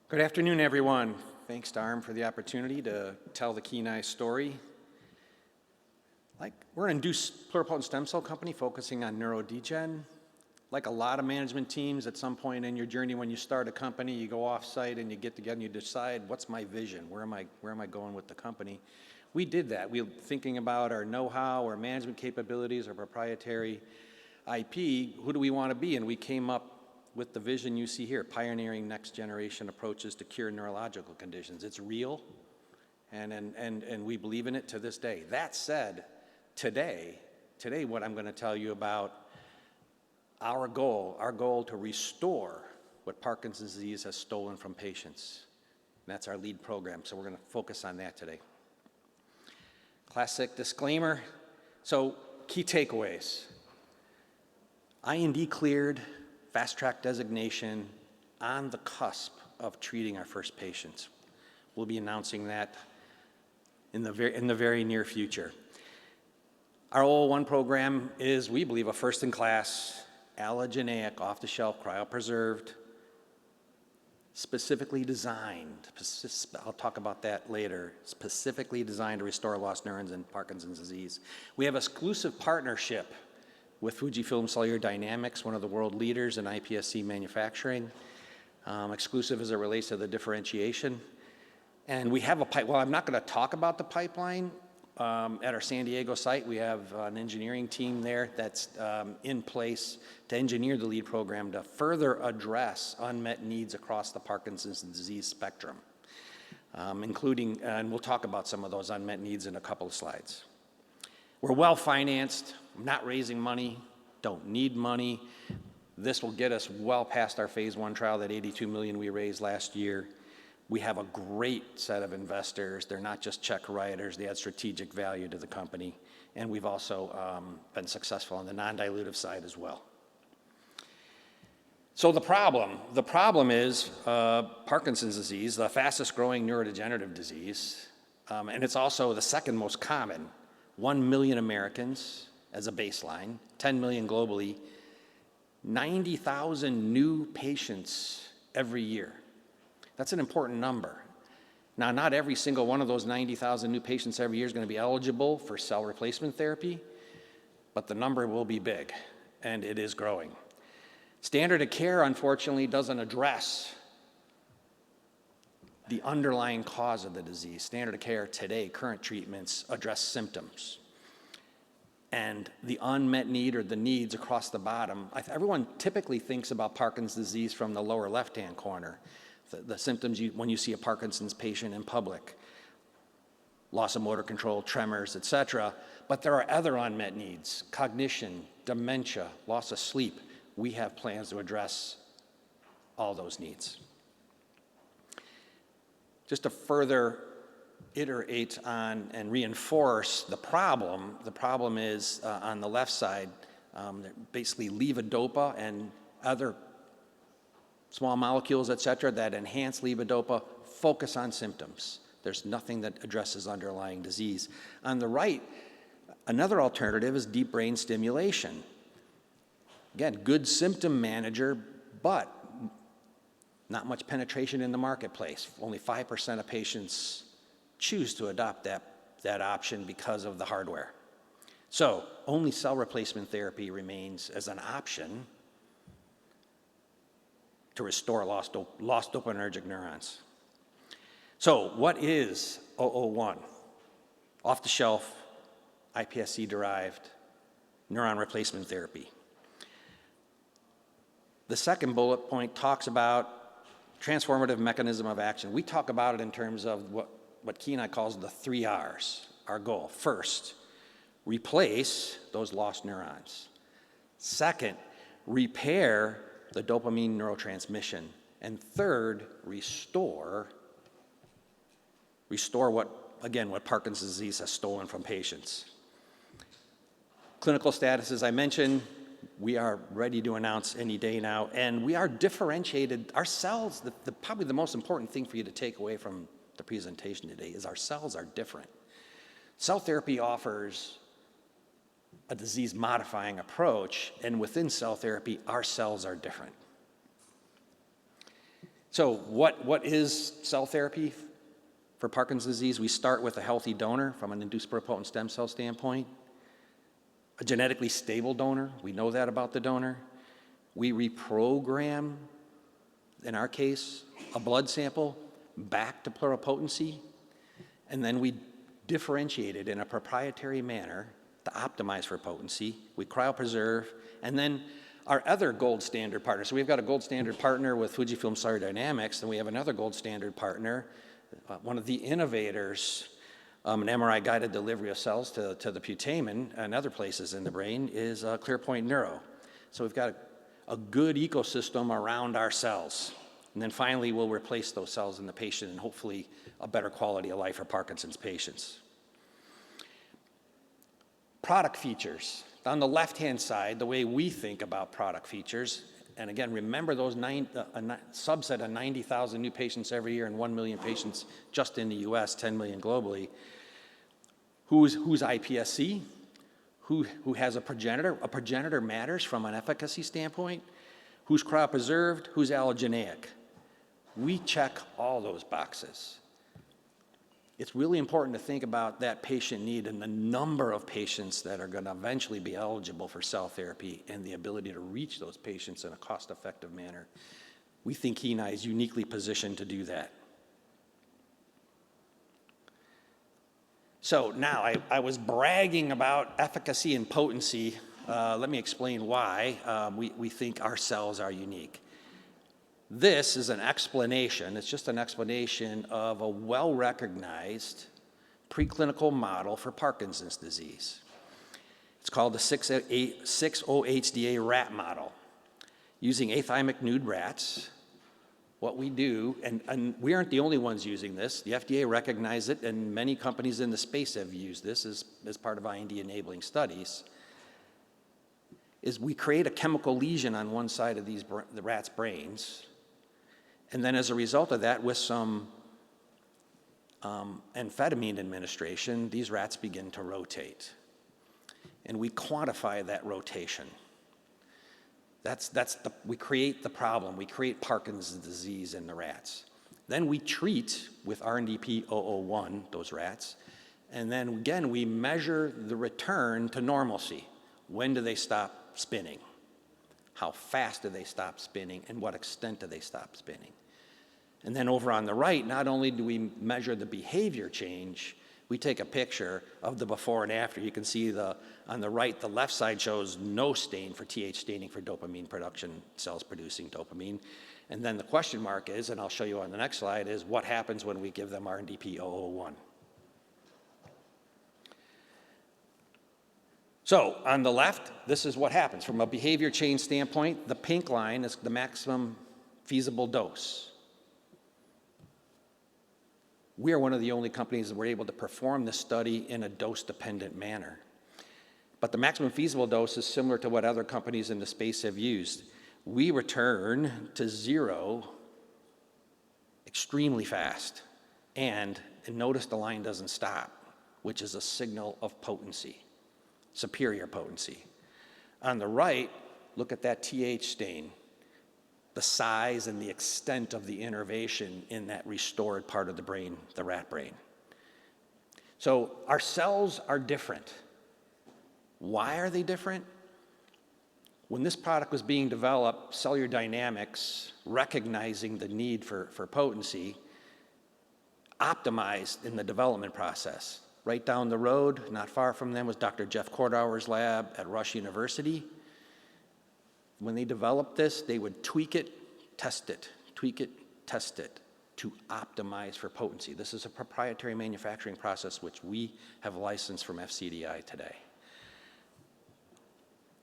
Good afternoon, everyone. Thanks to ARM for the opportunity to tell the Kenai story. We're an induced pluripotent stem cell company focusing on neurodegen. Like a lot of management teams, at some point in your journey when you start a company, you go off-site and you get together and you decide, what's my vision? Where am I going with the company? We did that. We were thinking about our know-how, our management capabilities, our proprietary IP. Who do we want to be? And we came up with the vision you see here, pioneering next generation approaches to cure neurological conditions. It's real, and we believe in it to this day. That said, today what I'm going to tell you about our goal to restore what Parkinson's disease has stolen from patients. And that's our lead program, so we're going to focus on that today. Classic disclaimer. So, key takeaways. IND cleared, fast track designation, on the cusp of treating our first patients. We'll be announcing that in the very near future. Our 001 program is, we believe, a first-in-class, allogeniec, off-the-shelf, cryopreserved, specifically designed, I'll talk about that later, specifically designed to restore lost neurons in Parkinson's disease. We have exclusive partnership with FujiFilm Cellular Dynamics, one of the world leaders in iPSC manufacturing, exclusive as it relates to the differentiation. And we have a pipeline. Well, I'm not going to talk about the pipeline. At our San Diego site, we have an engineering team there that's in place to engineer the lead program to further address unmet needs across the Parkinson's disease spectrum, including, and we'll talk about some of those unmet needs in a couple of slides. We're well-financed, not raising money, don't need money. This will get us well past our phase 1 trial, that $82 million we raised last year. We have a great set of investors. They're not just check writers. They add strategic value to the company. And we've also been successful on the non-dilutive side as well. So the problem is Parkinson's disease, the fastest growing neurodegenerative disease, and it's also the second most common. 1 million Americans as a baseline, 10 million globally, 90,000 new patients every year. That's an important number. Now, not every single one of those 90,000 new patients every year is going to be eligible for cell replacement therapy, but the number will be big, and it is growing. Standard of care, unfortunately, doesn't address the underlying cause of the disease. Standard of care today, current treatments, address symptoms. And the unmet need or the needs across the bottom, everyone typically thinks about Parkinson's disease from the lower left-hand corner. The symptoms when you see a Parkinson's patient in public, loss of motor control, tremors, etc. But there are other unmet needs, cognition, dementia, loss of sleep. We have plans to address all those needs. Just to further iterate on and reinforce the problem is on the left side, basically levodopa and other small molecules, et cetera, that enhance levodopa focus on symptoms. There's nothing that addresses underlying disease. On the right, another alternative is deep brain stimulation. Again, good symptom manager, but not much penetration in the marketplace. Only 5% of patients choose to adopt that option because of the hardware. So only cell replacement therapy remains as an option to restore lost dopaminergic neurons. So what is 001? Off-the-shelf, iPSC-derived neuron replacement therapy. The second bullet point talks about transformative mechanism of action. We talk about it in terms of what Kenai calls the 3 R's, our goal. First, replace those lost neurons. Second, repair the dopamine neurotransmission. And third, restore what Parkinson's disease has stolen from patients. Clinical status, as I mentioned, we are ready to announce any day now, and we are differentiated. Our cells, probably the most important thing for you to take away from the presentation today is our cells are different. Cell therapy offers a disease-modifying approach, and within cell therapy, our cells are different. So what is cell therapy for Parkinson's disease? We start with a healthy donor from an induced pluripotent stem cell standpoint, a genetically stable donor. We know that about the donor. We reprogram, in our case, a blood sample back to pluripotency, and then we differentiate it in a proprietary manner to optimize for potency. We cryopreserve, and then our other gold standard partner. So we've got a gold standard partner with FujiFilm Cellular Dynamics, and we have another gold standard partner, one of the innovators, an MRI-guided delivery of cells to the putamen and other places in the brain is ClearPoint Neuro. So we've got a good ecosystem around our cells. And then finally, we'll replace those cells in the patient and hopefully a better quality of life for Parkinson's patients. Product features. On the left-hand side, the way we think about product features, and again, remember those subset of 90,000 new patients every year and 1 million patients just in the US, 10 million globally. Who's iPSC? Who has a progenitor? A progenitor matters from an efficacy standpoint. Who's cryopreserved? Who's allogeniec? We check all those boxes. It's really important to think about that patient need and the number of patients that are going to eventually be eligible for cell therapy and the ability to reach those patients in a cost-effective manner. We think Kenai is uniquely positioned to do that. So now I was bragging about efficacy and potency. Let me explain why we think our cells are unique. This is an explanation, it's just an explanation of a well-recognized preclinical model for Parkinson's disease. It's called the 6-OHDA rat model. Using athymic nude rats, what we do, and we aren't the only ones using this, the FDA recognized it, and many companies in the space have used this as part of IND-enabling studies, is we create a chemical lesion on one side of the rat's brains. And then as a result of that, with some amphetamine administration, these rats begin to rotate. And we quantify that rotation. We create the problem. We create Parkinson's disease in the rats. Then we treat with RNDP-001 those rats. And then again, we measure the return to normalcy. When do they stop spinning? How fast do they stop spinning, and what extent do they stop spinning? And then over on the right, not only do we measure the behavior change, we take a picture of the before and after. You can see on the right, the left side shows no stain for TH staining for dopamine production, cells producing dopamine. And then the question mark is, and I'll show you on the next slide, is what happens when we give them RNDP-001. So on the left, this is what happens. From a behavior change standpoint, the pink line is the maximum feasible dose. We are one of the only companies that were able to perform this study in a dose-dependent manner. But the maximum feasible dose is similar to what other companies in the space have used. We return to zero extremely fast. And notice the line doesn't stop, which is a signal of potency. Superior potency. On the right, look at that TH stain, the size and the extent of the innervation in that restored part of the brain, the rat brain. So our cells are different. Why are they different? When this product was being developed, Cellular Dynamics, recognizing the need for potency, optimized in the development process. Right down the road, not far from them, was Dr. Jeff Kordauer's lab at Rush University. When they developed this, they would tweak it, test it, tweak it, test it to optimize for potency. This is a proprietary manufacturing process which we have licensed from FCDI today.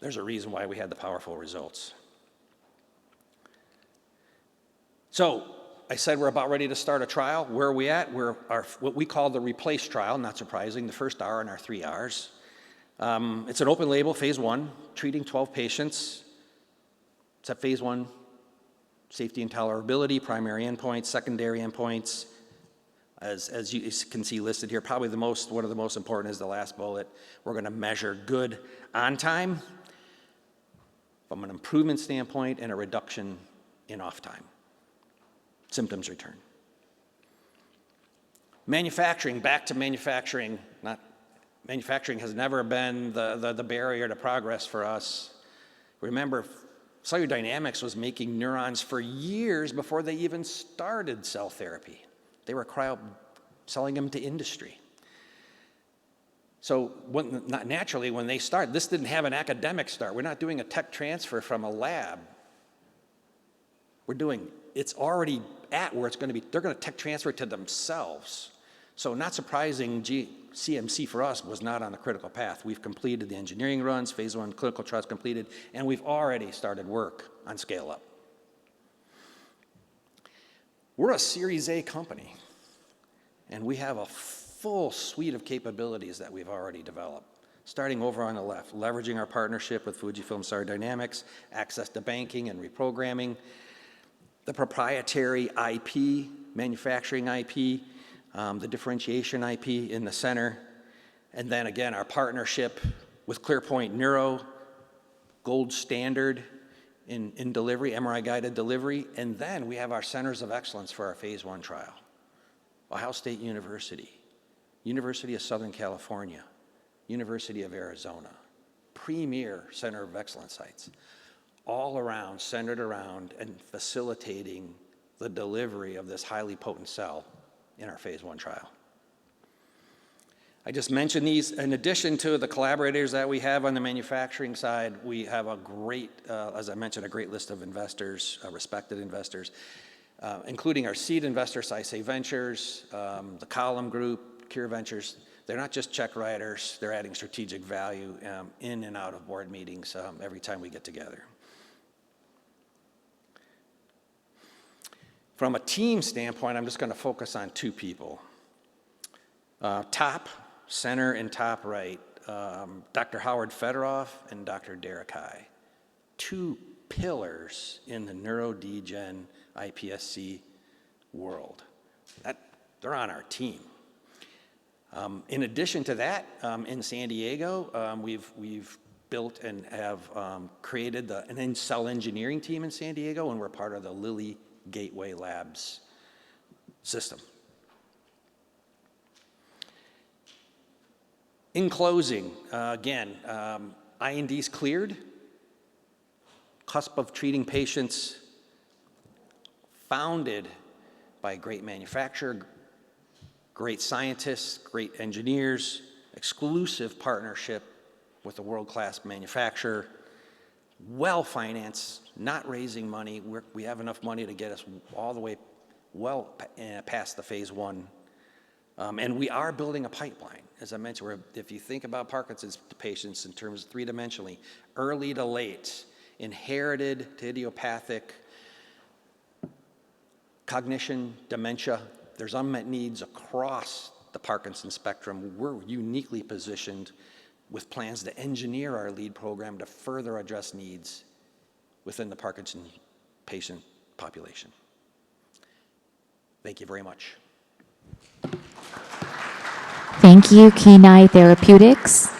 There's a reason why we had the powerful results. So, I said we're about ready to start a trial. Where are we at? We're what we call the replace trial, not surprising, the first R in our 3 Rs. It's an open label, phase 1, treating 12 patients. It's at phase 1, safety and tolerability, primary endpoints, secondary endpoints. As you can see listed here, probably one of the most important is the last bullet. We're going to measure good on time from an improvement standpoint and a reduction in off time. symptoms return. Manufacturing, back to manufacturing. Manufacturing has never been the barrier to progress for us. Remember, Cellular Dynamics was making neurons for years before they even started cell therapy. They were selling them to industry. So naturally, when they start, this didn't have an academic start. We're not doing a tech transfer from a lab. It's already at where it's going to be. They're going to tech transfer it to themselves. So not surprising, CMC for us was not on the critical path. We've completed the engineering runs, phase 1 clinical trials completed, and we've already started work on scale up. We're a Series A company, and we have a full suite of capabilities that we've already developed. Starting over on the left, leveraging our partnership with FujiFilm Cellular Dynamics, access to banking and reprogramming, the proprietary IP, manufacturing IP, the differentiation IP in the center, and then again, our partnership with ClearPoint Neuro, gold standard in delivery, MRI-guided delivery, and then we have our centers of excellence for our phase 1 trial. Ohio State University, University of Southern California, University of Arizona, premier center of excellence sites, all around, centered around and facilitating the delivery of this highly potent cell in our phase 1 trial. I just mentioned these. In addition to the collaborators that we have on the manufacturing side, we have a great, as I mentioned, a great list of investors, respected investors, including our seed investor, SciSay Ventures, the Column Group, Cure Ventures. They're not just check writers, they're adding strategic value in and out of board meetings every time we get together. From a team standpoint, I'm just going to focus on 2 people. Top center and top right, Dr. Howard Fedorov and Dr. Derek High, 2 pillars in the neurodegen iPSC world. They're on our team. In addition to that, in San Diego, we've built and have created an cell engineering team in San Diego, and we're part of the Lilly Gateway Labs system. In closing, again, INDs cleared, cusp of treating patients, founded by a great manufacturer, great scientists, great engineers, exclusive partnership with a world-class manufacturer, well-financed, not raising money. We have enough money to get us all the way well past the phase 1. And we are building a pipeline. As I mentioned, if you think about Parkinson's patients in terms of 3-dimensionally, early to late, inherited to idiopathic, cognition, dementia, there's unmet needs across the Parkinson spectrum. We're uniquely positioned with plans to engineer our lead program to further address needs within the Parkinson patient population. Thank you very much. Thank you, Kenai Therapeutics.